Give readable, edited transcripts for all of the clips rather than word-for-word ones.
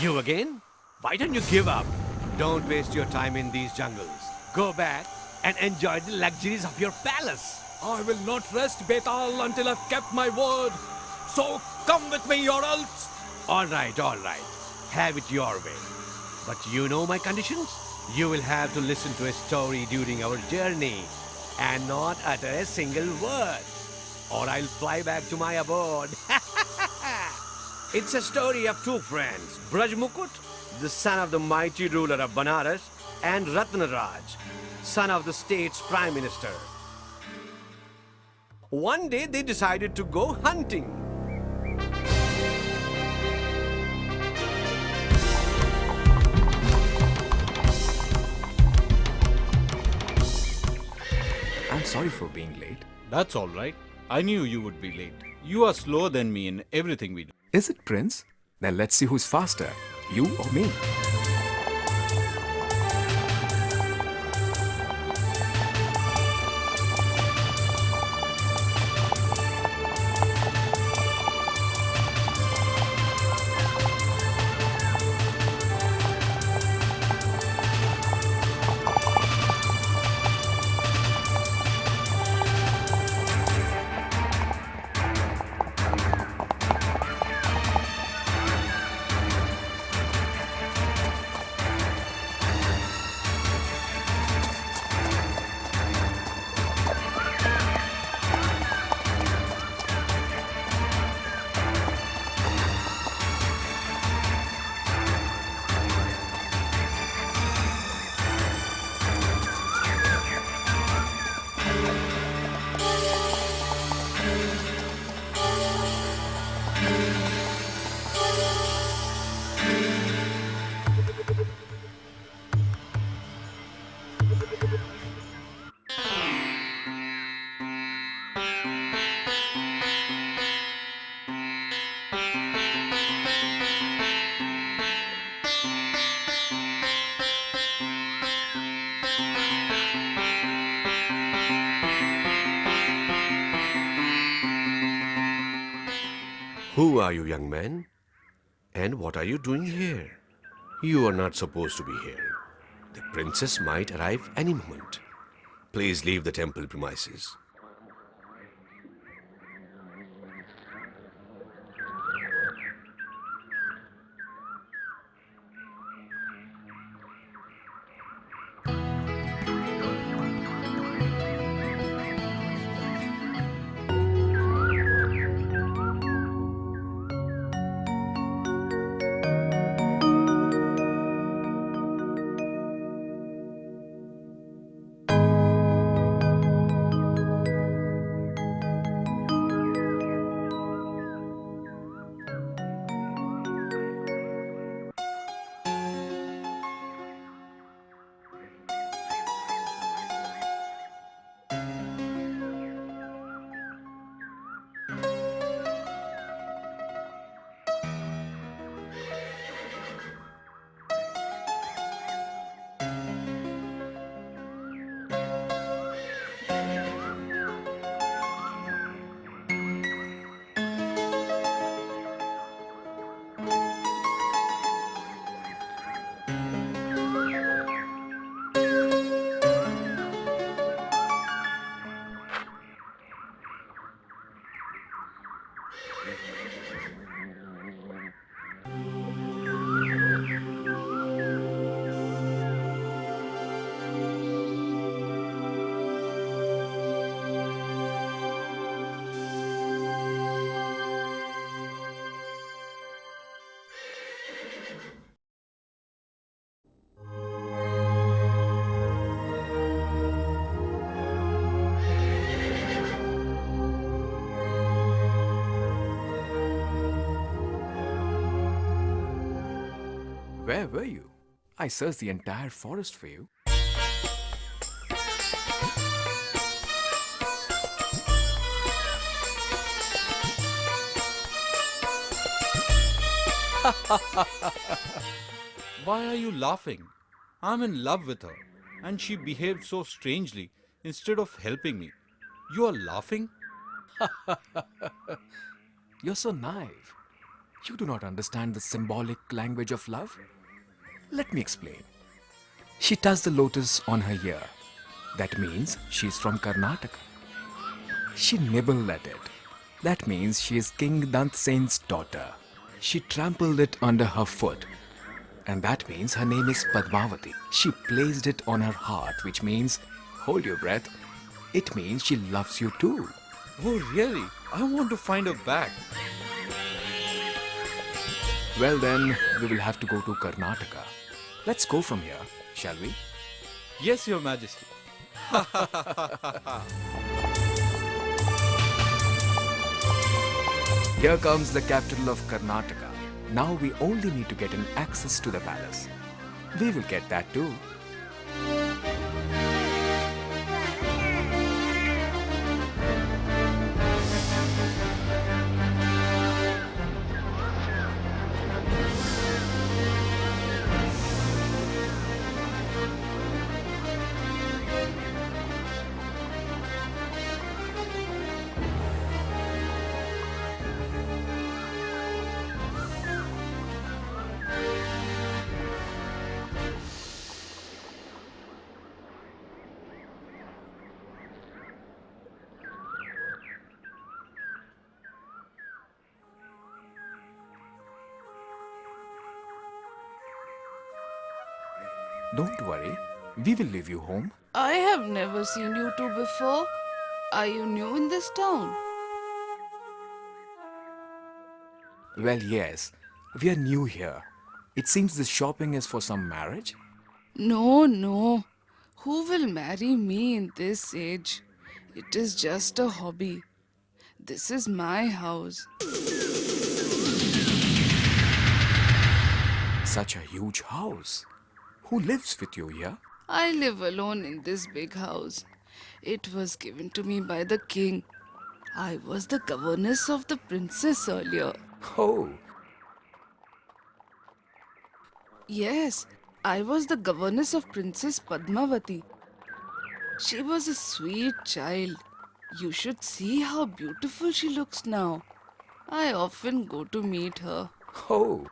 You again? Why don't you give up? Don't waste your time in these jungles. Go back and enjoy the luxuries of your palace. I will not rest, Betaal, until I've kept my word. So come with me or else. All right. Have it your way. But you know my conditions? You will have to listen to a story during our journey and not utter a single word, or I'll fly back to my abode. It's a story of two friends, Brajmukut, the son of the mighty ruler of Banaras, and Ratnaraj, son of the state's prime minister. One day they decided to go hunting. I'm sorry for being late. That's all right. I knew you would be late. You are slower than me in everything we do. Is it, Prince? Then let's see who's faster, you or me. Who are you, young man? And what are you doing here? You are not supposed to be here. The princess might arrive any moment. Please leave the temple premises. Where were you? I searched the entire forest for you. Why are you laughing? I'm in love with her, and she behaved so strangely instead of helping me. You are laughing? You're so naive. You do not understand the symbolic language of love? Let me explain. She touched the lotus on her ear. That means she is from Karnataka. She nibbled at it. That means she is King Dantsen's daughter. She trampled it under her foot. And that means her name is Padmavati. She placed it on her heart, which means, hold your breath, it means she loves you too. Oh, really? I want to find her back. Well then, we will have to go to Karnataka. Let's go from here, shall we? Yes, Your Majesty. Here comes the capital of Karnataka. Now we only need to get an access to the palace. We will get that too. Don't worry, we will leave you home. I have never seen you two before. Are you new in this town? Well, yes, we are new here. It seems this shopping is for some marriage. No, no. Who will marry me in this age? It is just a hobby. This is my house. Such a huge house. Who lives with you here? I live alone in this big house. It was given to me by the king. I was the governess of the princess earlier. Oh, Yes, I was the governess of Princess Padmavati. She was a sweet child. You should see how beautiful she looks now. I often go to meet her. oh.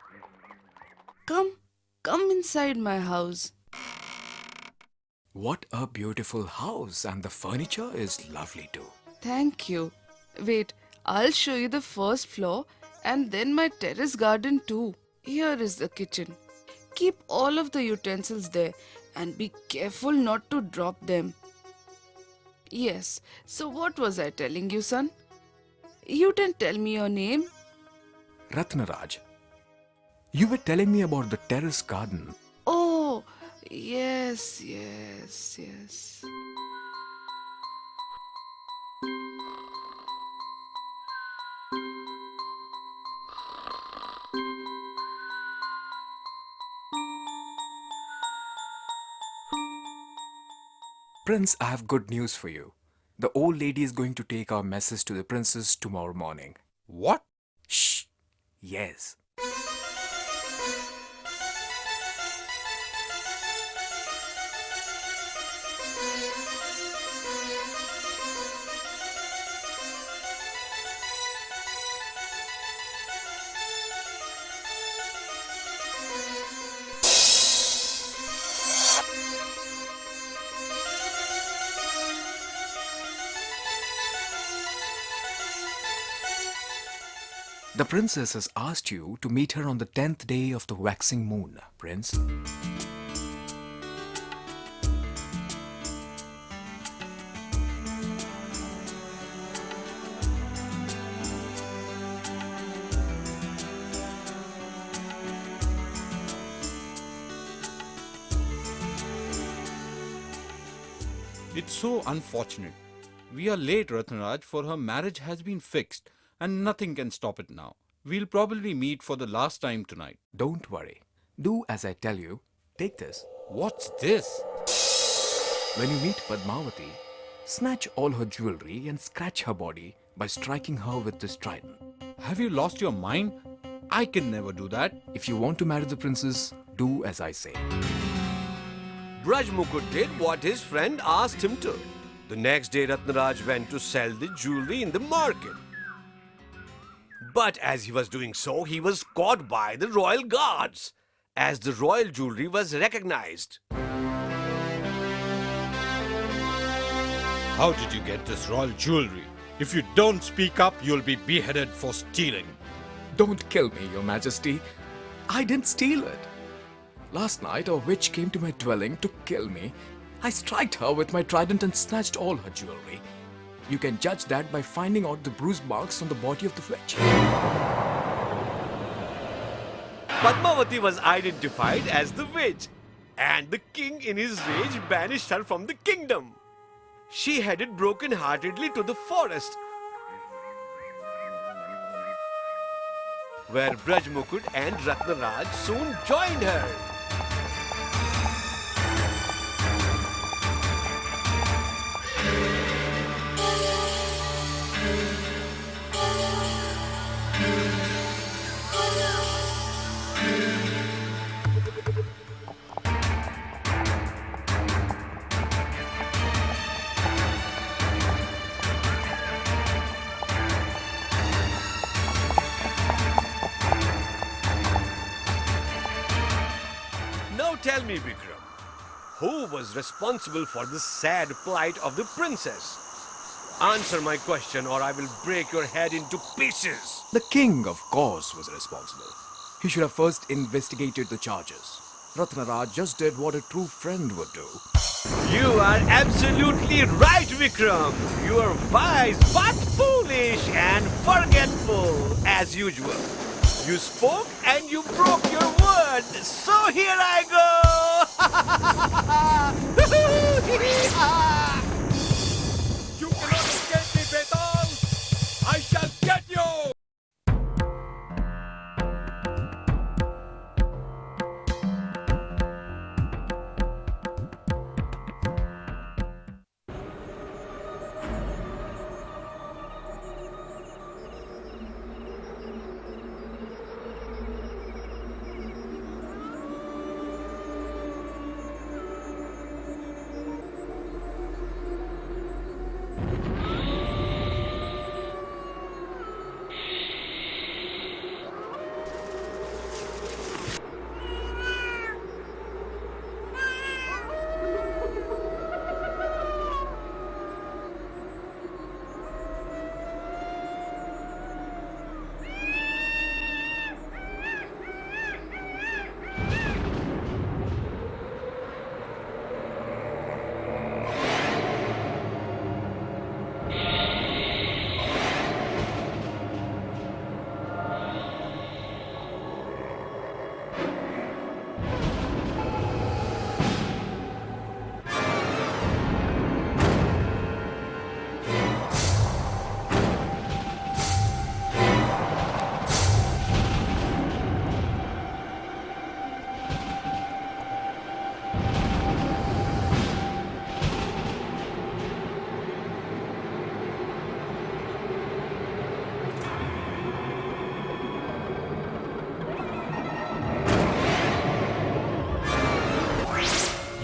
Come inside my house. What a beautiful house, and the furniture is lovely too. Thank you. Wait, I'll show you the first floor and then my terrace garden too. Here is the kitchen. Keep all of the utensils there and be careful not to drop them. Yes, so what was I telling you, son? You didn't tell me your name. Ratnaraj, you were telling me about the terrace garden. Oh, yes. Prince, I have good news for you. The old lady is going to take our message to the princess tomorrow morning. What? Shh! Yes. The princess has asked you to meet her on the 10th day of the waxing moon, Prince. It's so unfortunate. We are late, Ratnaraj, for her marriage has been fixed and nothing can stop it now. We'll probably meet for the last time tonight. Don't worry. Do as I tell you. Take this. What's this? When you meet Padmavati, snatch all her jewelry and scratch her body by striking her with this trident. Have you lost your mind? I can never do that. If you want to marry the princess, do as I say. Braj Mukut did what his friend asked him to. The next day, Ratnaraj went to sell the jewelry in the market. But as he was doing so, he was caught by the royal guards, as the royal jewelry was recognized. How did you get this royal jewelry? If you don't speak up, you'll be beheaded for stealing. Don't kill me, Your Majesty. I didn't steal it. Last night, a witch came to my dwelling to kill me. I struck her with my trident and snatched all her jewelry. You can judge that by finding out the bruise marks on the body of the witch. Padmavati was identified as the witch, and the king in his rage banished her from the kingdom. She headed broken-heartedly to the forest, where Brajmukut and Ratnaraj soon joined her. Now tell me, Vikram, who was responsible for the sad plight of the princess? Answer my question or I will break your head into pieces. The king, of course, was responsible. He should have first investigated the charges. Ratnaraj just did what a true friend would do. You are absolutely right, Vikram. You are wise but foolish and forgetful as usual. You spoke and you broke your word. So here I go. You cannot escape me, Betaal! I shall get you!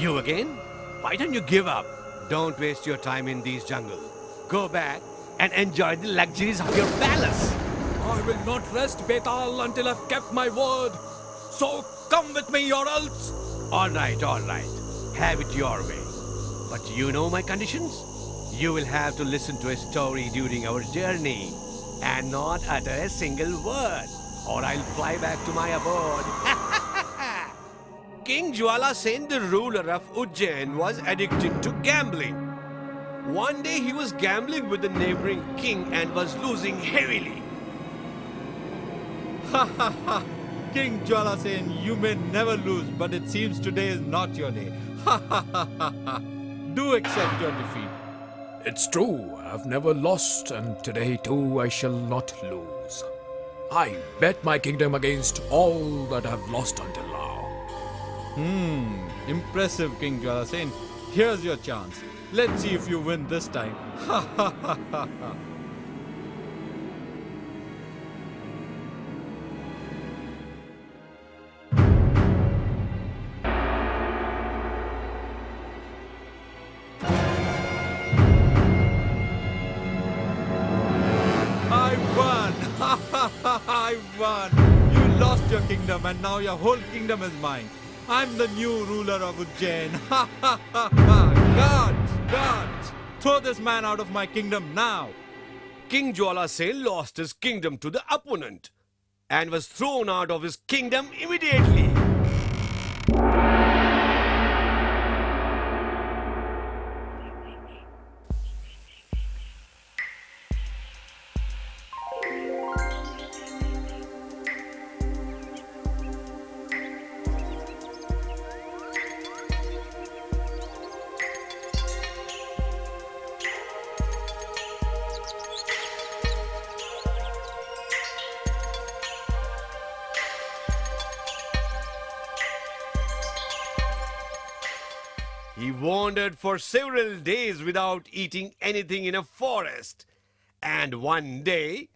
You again? Why don't you give up? Don't waste your time in these jungles. Go back and enjoy the luxuries of your palace. I will not rest, Betaal, until I've kept my word. So come with me or else. All right, all right. Have it your way. But you know my conditions? You will have to listen to a story during our journey and not utter a single word, or I'll fly back to my abode. King Jwala Sen, the ruler of Ujjain, was addicted to gambling. One day he was gambling with the neighboring king and was losing heavily. Ha ha ha! King Jwala Sen, you may never lose, but it seems today is not your day. Ha ha ha ha ha! Do accept your defeat. It's true, I've never lost, and today too I shall not lose. I bet my kingdom against all that I've lost until now. Impressive, King Jwala Sen. Here's your chance. Let's see if you win this time. Ha ha ha ha ha! I won! Ha ha ha! lost your kingdom and now your whole kingdom is mine. I'm the new ruler of Ujjain. Ha ha ha ha! Guards! Guards! Throw this man out of my kingdom now! King Jwala Sen lost his kingdom to the opponent and was thrown out of his kingdom immediately. He wandered for several days without eating anything in a forest. And one day,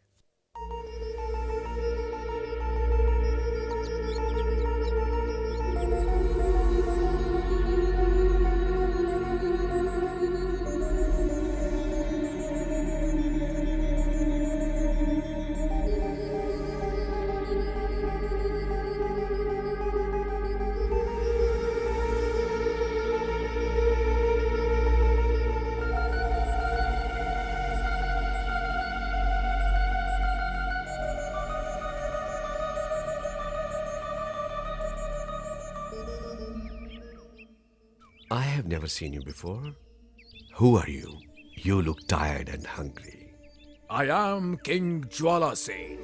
I have never seen you before. Who are you? You look tired and hungry. I am King Jwala Sen.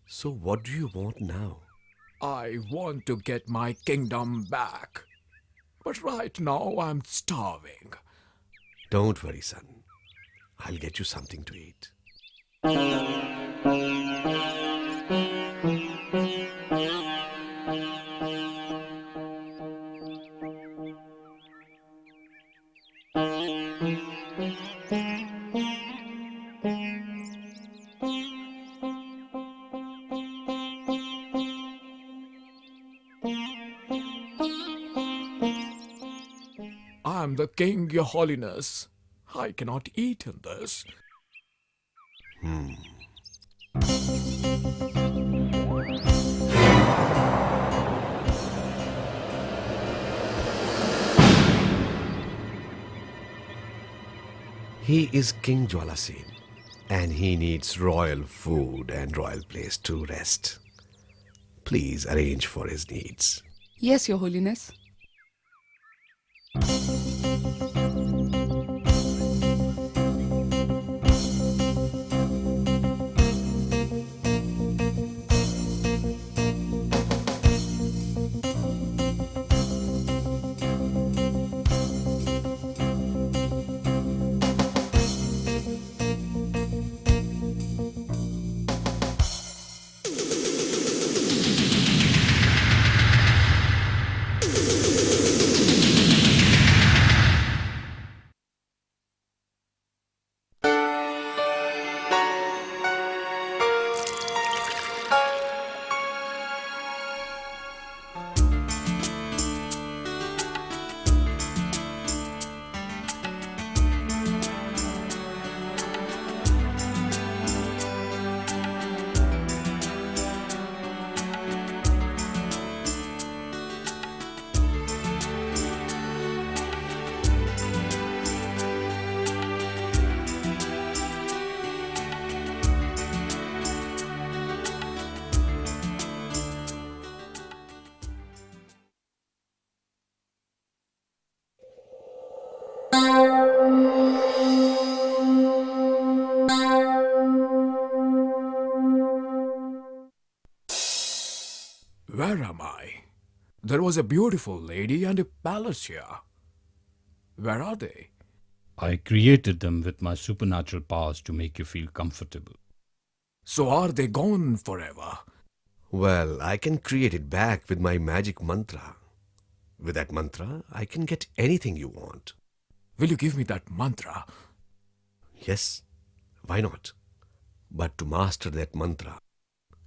So what do you want now? I want to get my kingdom back. But right now I'm starving. Don't worry, son. I'll get you something to eat. I am the king, your holiness. I cannot eat in this. He is King Jwala Sen, and he needs royal food and royal place to rest. Please arrange for his needs. Yes, Your Holiness. Where am I? There was a beautiful lady and a palace here. Where are they? I created them with my supernatural powers to make you feel comfortable. So are they gone forever? Well, I can create it back with my magic mantra. With that mantra, I can get anything you want. Will you give me that mantra? Yes, why not? But to master that mantra,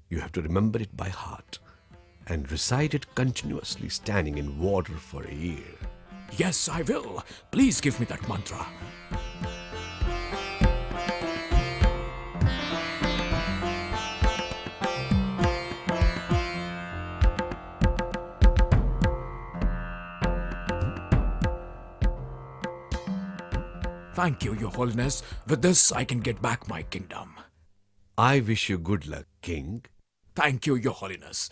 you have to remember it by heart. and recite it continuously, standing in water for a year. Yes, I will. Please give me that mantra. Thank you, Your Holiness. With this, I can get back my kingdom. I wish you good luck, King. Thank you, Your Holiness.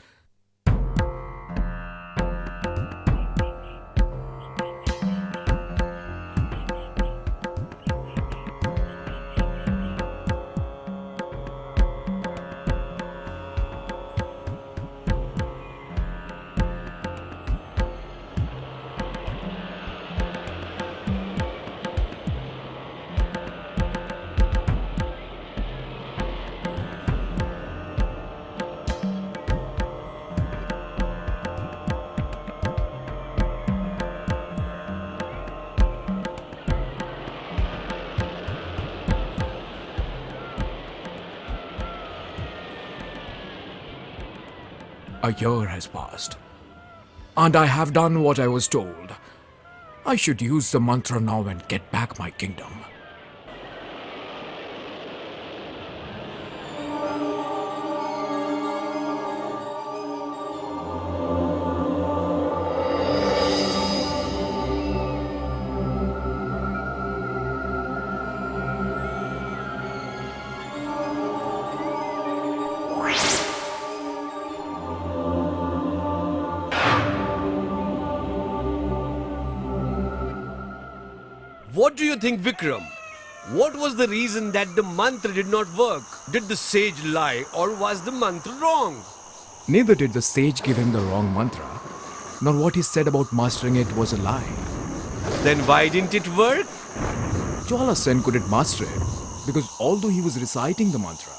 A year has passed, and I have done what I was told. I should use the mantra now and get back my kingdom. What do you think, Vikram? What was the reason that the mantra did not work? Did the sage lie, or was the mantra wrong? Neither did the sage give him the wrong mantra, nor what he said about mastering it was a lie. Then why didn't it work? Jwala Sen couldn't master it because although he was reciting the mantra,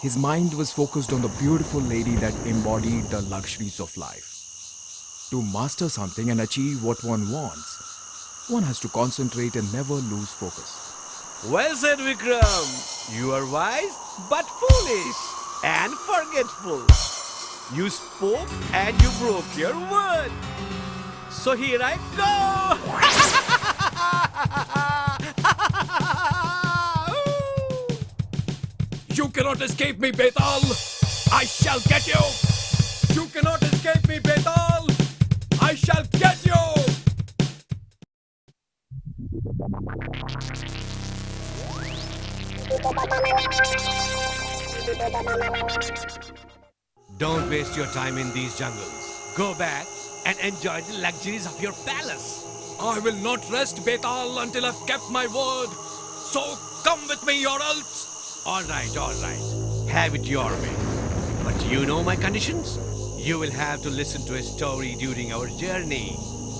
his mind was focused on the beautiful lady that embodied the luxuries of life. To master something and achieve what one wants, one has to concentrate and never lose focus. Well said, Vikram. You are wise, but foolish and forgetful. You spoke and you broke your word. So here I go. You cannot escape me, Betaal! I shall get you! You cannot escape me, Betaal! I shall get you! Don't waste your time in these jungles. Go back and enjoy the luxuries of your palace. I will not rest, Betaal, until I've kept my word. So come with me or else. All right, all right. Have it your way. But you know my conditions? You will have to listen to a story during our journey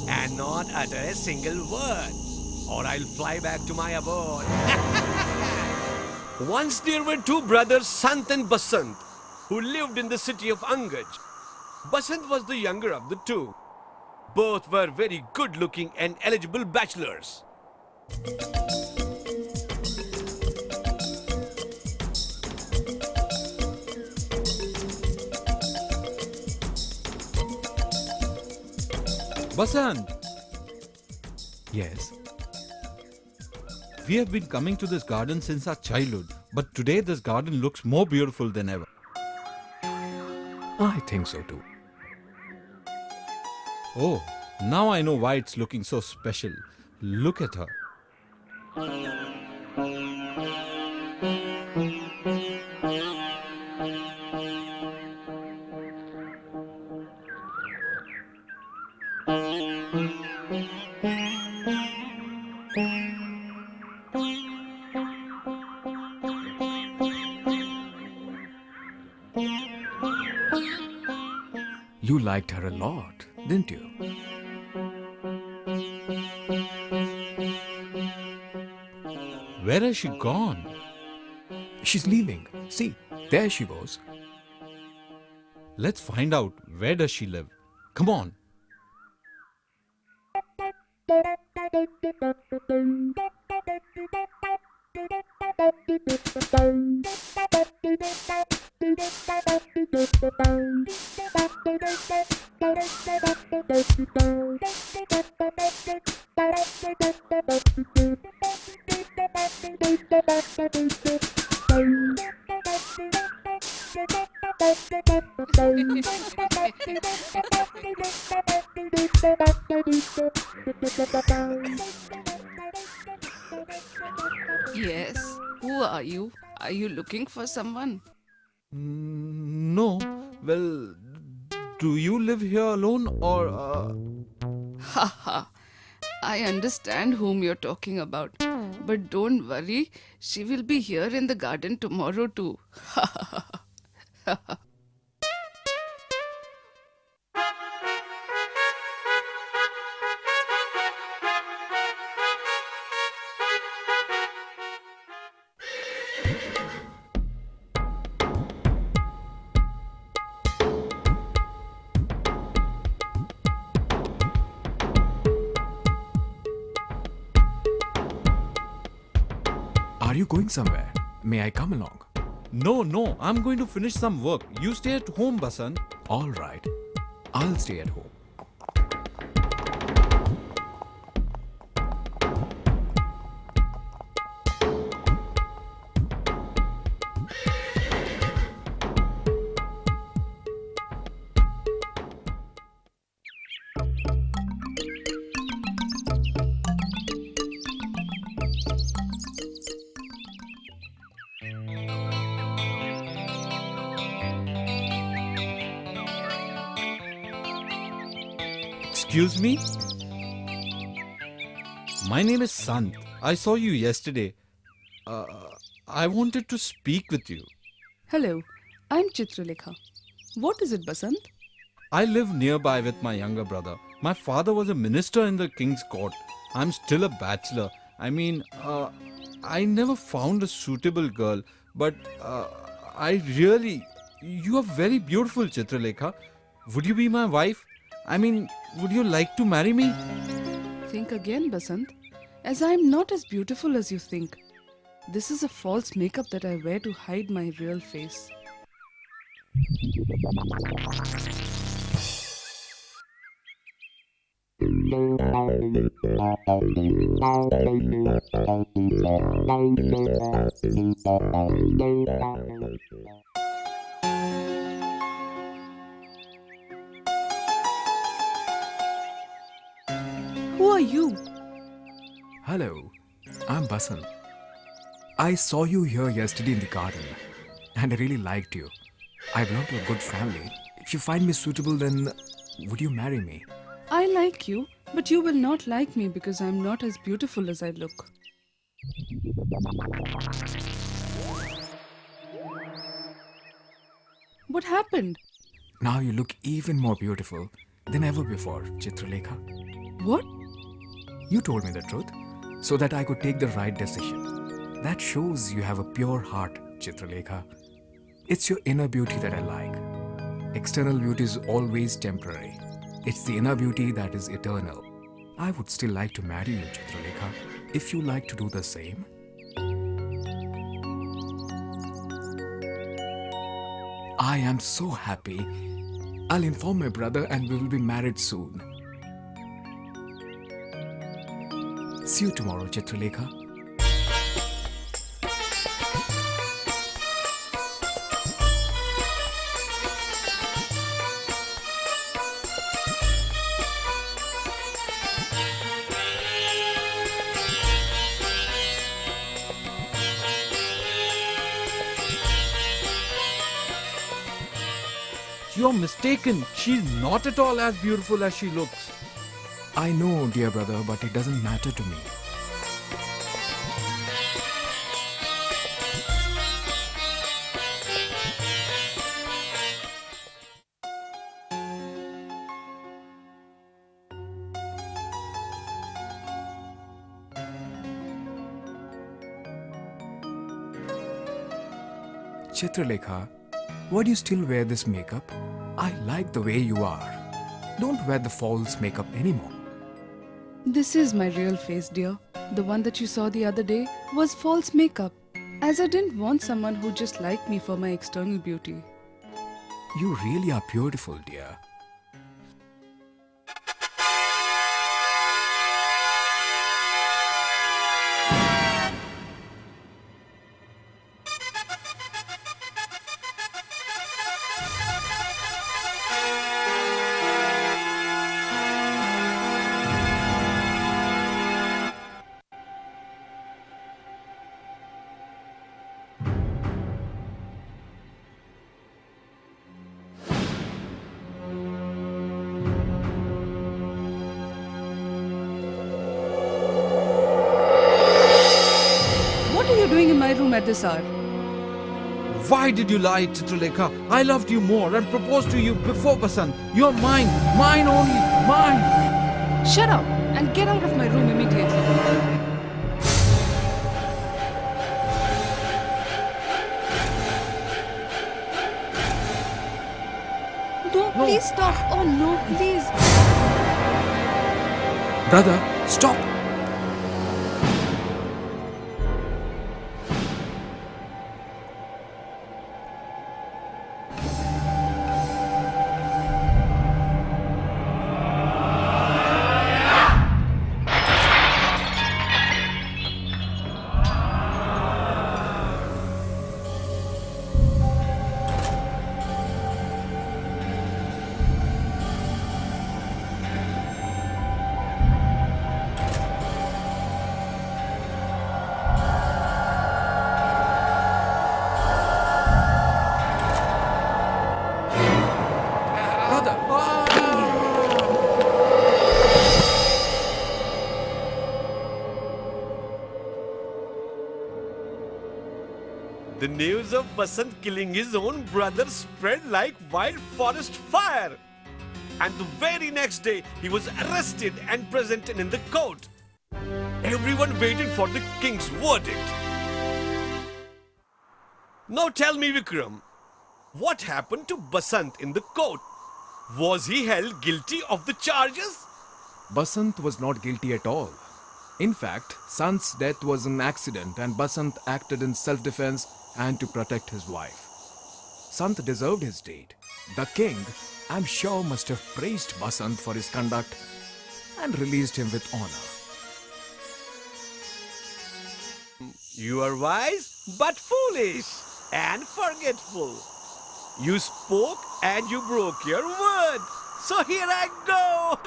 and not utter a single word, or I'll fly back to my abode. Once there were two brothers, Sant and Basant, who lived in the city of Angaj. Basant was the younger of the two. Both were very good-looking and eligible bachelors. Basant, Yes, we have been coming to this garden since our childhood, but today this garden looks more beautiful than ever. I think so too. Oh, now I know why it's looking so special. Look at her. You liked her a lot, didn't you? Where has she gone? She's leaving. See, there she goes. Let's find out, where does she live? Come on. Yes. Who are you? Are you looking for someone? No. Well, do you live here alone or? Haha. I understand whom you're talking about. But don't worry, she will be here in the garden tomorrow too. Are you going somewhere? May I come along? No. I'm going to finish some work. You stay at home, Basant. All right. I'll stay at home. Excuse me? My name is Sant. I saw you yesterday. I wanted to speak with you. Hello, I'm Chitralekha. What is it, Basant? I live nearby with my younger brother. My father was a minister in the king's court. I'm still a bachelor. I never found a suitable girl, but you are very beautiful, Chitralekha. Would you be my wife? Would you like to marry me? Think again, Basant. As I am not as beautiful as you think. This is a false makeup that I wear to hide my real face. Who are you? Hello, I'm Basant. I saw you here yesterday in the garden and I really liked you. I belong to a good family. If you find me suitable, then would you marry me? I like you, but you will not like me because I'm not as beautiful as I look. What happened? Now you look even more beautiful than ever before, Chitralekha. What? You told me the truth so that I could take the right decision. That shows you have a pure heart, Chitralekha. It's your inner beauty that I like. External beauty is always temporary. It's the inner beauty that is eternal. I would still like to marry you, Chitralekha, if you like to do the same. I am so happy. I'll inform my brother and we will be married soon. See you tomorrow, Chitralekha. You're mistaken. She's not at all as beautiful as she looks. I know, dear brother, but it doesn't matter to me. Chitralekha, why do you still wear this makeup? I like the way you are. Don't wear the false makeup anymore. This is my real face, dear. The one that you saw the other day was false makeup, as I didn't want someone who just liked me for my external beauty. You really are beautiful, dear. What are you doing in my room at this hour? Why did you lie, Chitralekha? I loved you more and proposed to you before Basant. You're mine, mine only, mine. Shut up and get out of my room immediately. No, please stop. Oh no, please. Brother, stop! The news of Basant killing his own brother spread like wild forest fire. And the very next day, he was arrested and presented in the court. Everyone waited for the king's verdict. Now tell me, Vikram, what happened to Basant in the court? Was he held guilty of the charges? Basant was not guilty at all. In fact, Sant's death was an accident and Basant acted in self-defense and to protect his wife. Sant deserved his deed. The king, I'm sure, must have praised Basant for his conduct and released him with honor. You are wise but foolish and forgetful. You spoke and you broke your word. So here I go.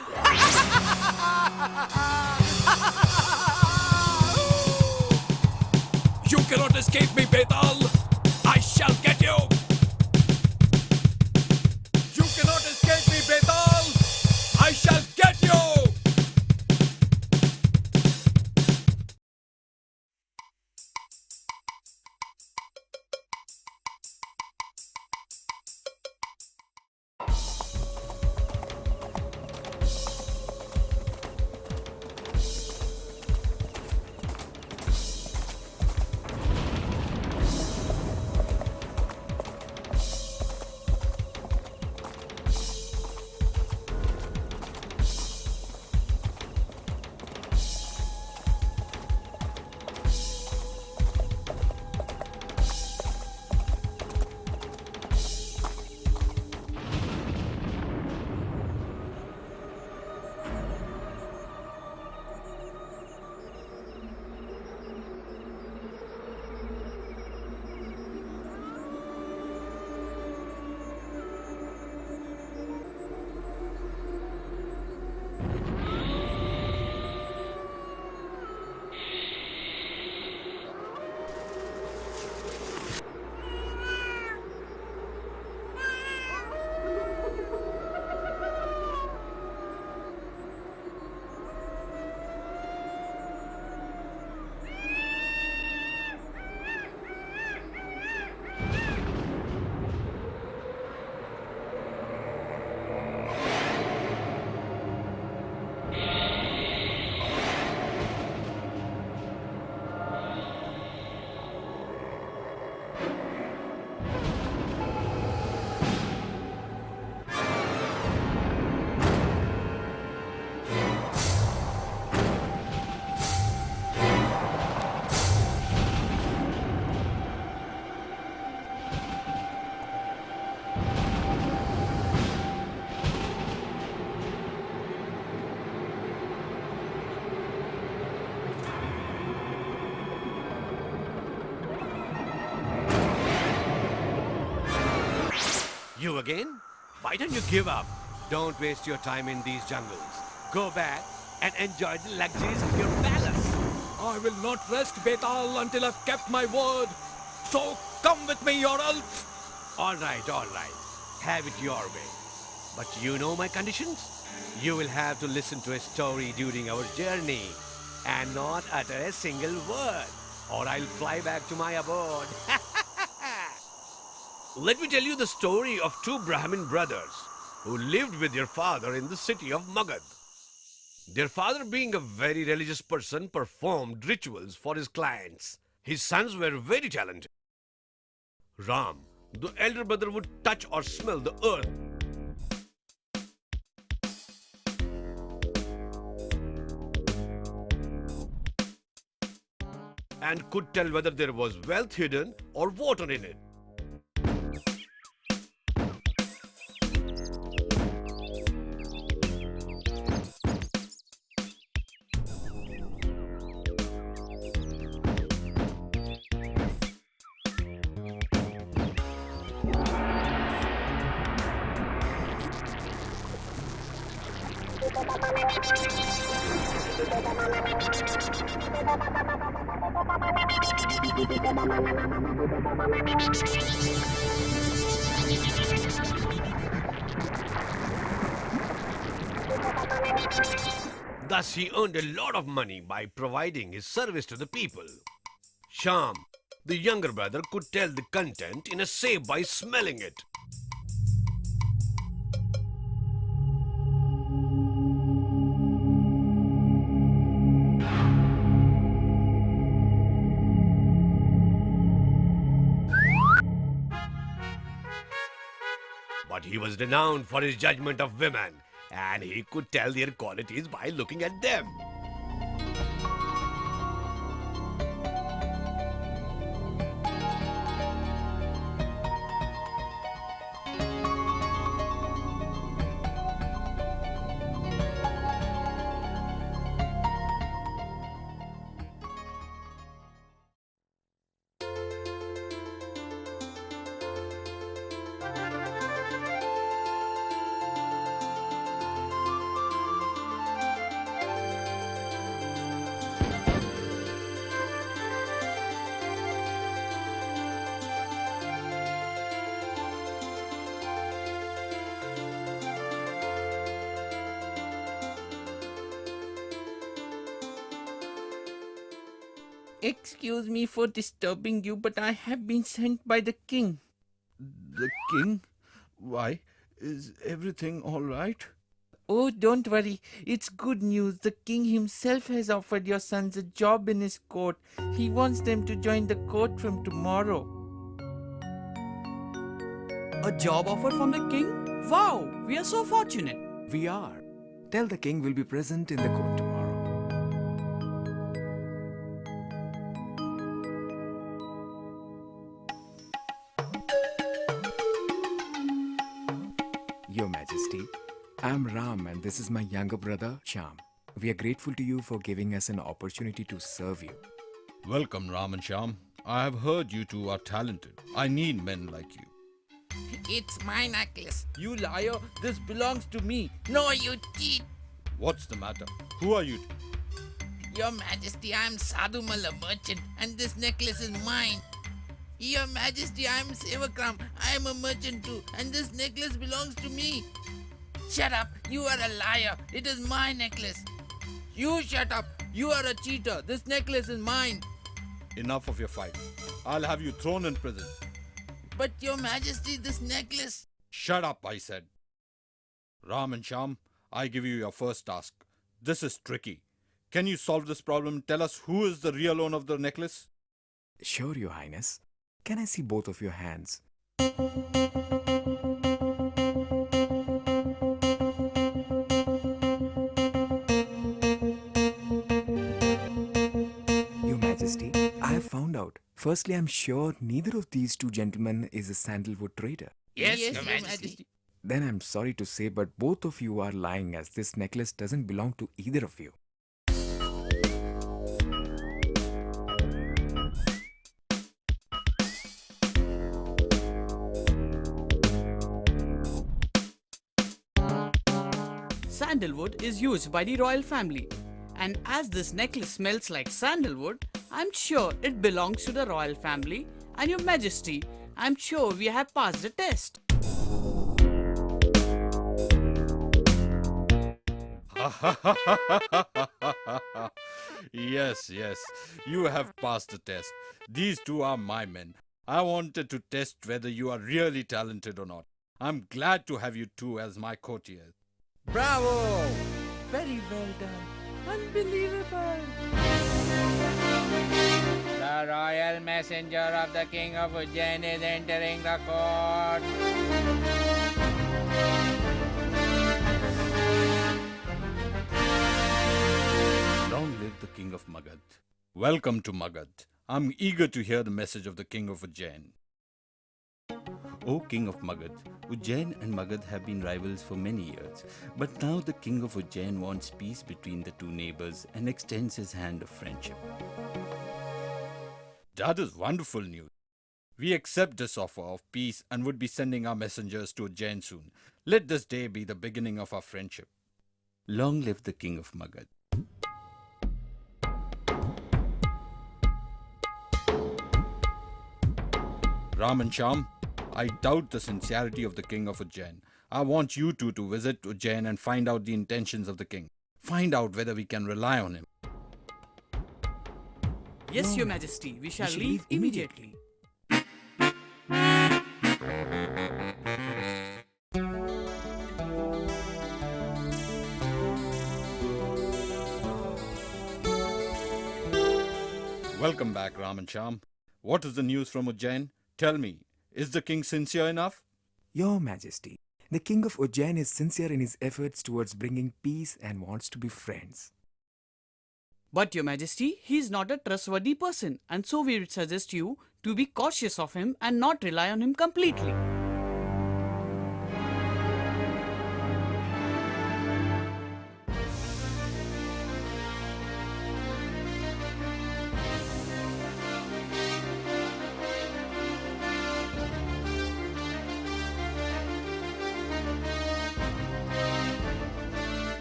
You cannot escape me, Betaal. I shall get you. You cannot escape me, Betaal. I shall get you. You again? Why don't you give up? Don't waste your time in these jungles. Go back and enjoy the luxuries of your palace. I will not rest, Betaal, until I've kept my word. So come with me or else. All right, all right. Have it your way. But you know my conditions? You will have to listen to a story during our journey and not utter a single word, or I'll fly back to my abode. Let me tell you the story of two Brahmin brothers who lived with their father in the city of Magad. Their father, being a very religious person, performed rituals for his clients. His sons were very talented. Ram, the elder brother, would touch or smell the earth and could tell whether there was wealth hidden or water in it. Thus, he earned a lot of money by providing his service to the people. Sham, the younger brother, could tell the content in a safe by smelling it. But he was renowned for his judgment of women, and he could tell their qualities by looking at them. Excuse me for disturbing you, but I have been sent by the king. The king? Why? Is everything all right? Oh, don't worry. It's good news. The king himself has offered your sons a job in his court. He wants them to join the court from tomorrow. A job offer from the king? Wow, we are so fortunate. We are. Tell the king we'll be present in the court tomorrow. Your Majesty, I'm Ram and this is my younger brother, Sham. We are grateful to you for giving us an opportunity to serve you. Welcome, Ram and Sham. I have heard you two are talented. I need men like you. It's my necklace. You liar. This belongs to me. No, you cheat. What's the matter? Who are you? Your Majesty, I am Sadhumal, a merchant, and this necklace is mine. Your Majesty, I am Vikram. I am a merchant too, and this necklace belongs to me. Shut up. You are a liar. It is my necklace. You shut up. You are a cheater. This necklace is mine. Enough of your fight. I'll have you thrown in prison. But Your Majesty, this necklace... Shut up, I said. Ram and Sham, I give you your first task. This is tricky. Can you solve this problem? Tell us who is the real owner of the necklace? Sure, Your Highness. Can I see both of your hands? Your Majesty, I have found out. Firstly, I'm sure neither of these two gentlemen is a sandalwood trader. Yes, Your Majesty. Then I'm sorry to say, but both of you are lying as this necklace doesn't belong to either of you. sandalwood is used by the royal family. And as this necklace smells like sandalwood, I'm sure it belongs to the royal family. And Your Majesty, I'm sure we have passed the test. Yes, yes, you have passed the test. These two are my men. I wanted to test whether you are really talented or not. I'm glad to have you two as my courtiers. Bravo! Very well done. Unbelievable. The royal messenger of the King of Ujjain is entering the court. Long live the King of Magad. Welcome to Magad. I'm eager to hear the message of the King of Ujjain. O King of Magad, Ujjain and Magad have been rivals for many years, but now the King of Ujjain wants peace between the two neighbors and extends his hand of friendship. That is wonderful news. We accept this offer of peace and would be sending our messengers to Ujjain soon. Let this day be the beginning of our friendship. Long live the King of Magad. Ram and Sham, I doubt the sincerity of the King of Ujjain. I want you two to visit Ujjain and find out the intentions of the king. Find out whether we can rely on him. Yes, Your Majesty, we shall leave immediately. Welcome back, Ram and Sham. What is the news from Ujjain? Tell me, is the king sincere enough? Your Majesty, the King of Ujjain is sincere in his efforts towards bringing peace and wants to be friends. But Your Majesty, he is not a trustworthy person, and so we would suggest you to be cautious of him and not rely on him completely.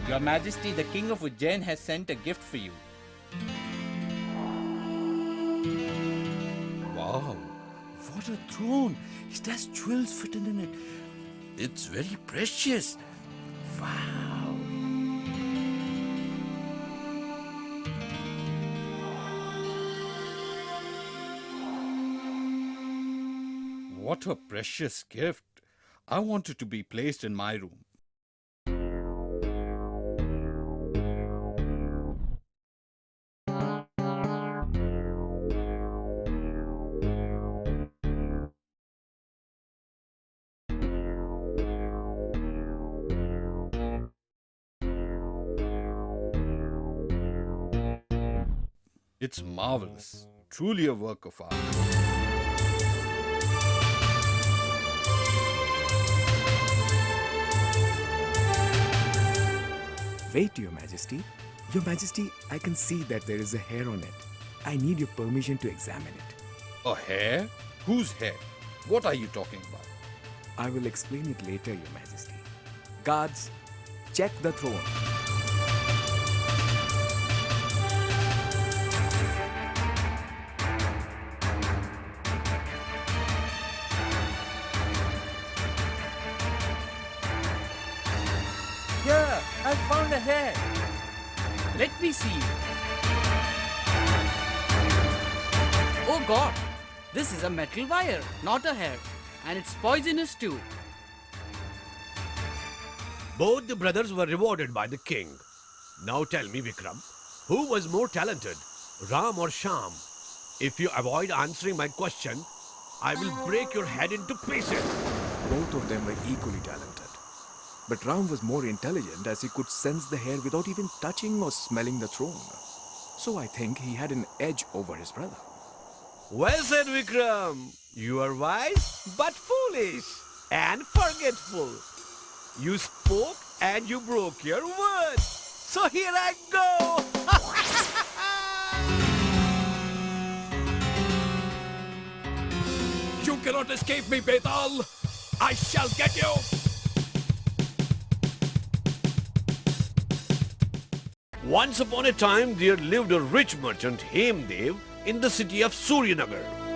Your Majesty, the King of Ujjain has sent a gift for you. Wow, what a throne! It has jewels fitted in it. It's very precious. Wow. What a precious gift. I want it to be placed in my room. It's marvelous, truly a work of art. Wait, Your Majesty. Your Majesty, I can see that there is a hair on it. I need your permission to examine it. A hair? Whose hair? What are you talking about? I will explain it later, Your Majesty. Guards, check the throne. Here, I found a hair. Let me see. Oh God, this is a metal wire, not a hair. And it's poisonous too. Both the brothers were rewarded by the king. Now tell me, Vikram, who was more talented, Ram or Sham? If you avoid answering my question, I will break your head into pieces. Both of them were equally talented. But Ram was more intelligent as he could sense the hair without even touching or smelling the throne. So I think he had an edge over his brother. Well said, Vikram. You are wise but foolish and forgetful. You spoke and you broke your word. So here I go. You cannot escape me, Betaal. I shall get you. Once upon a time, there lived a rich merchant, Hemdev, in the city of Suryanagar.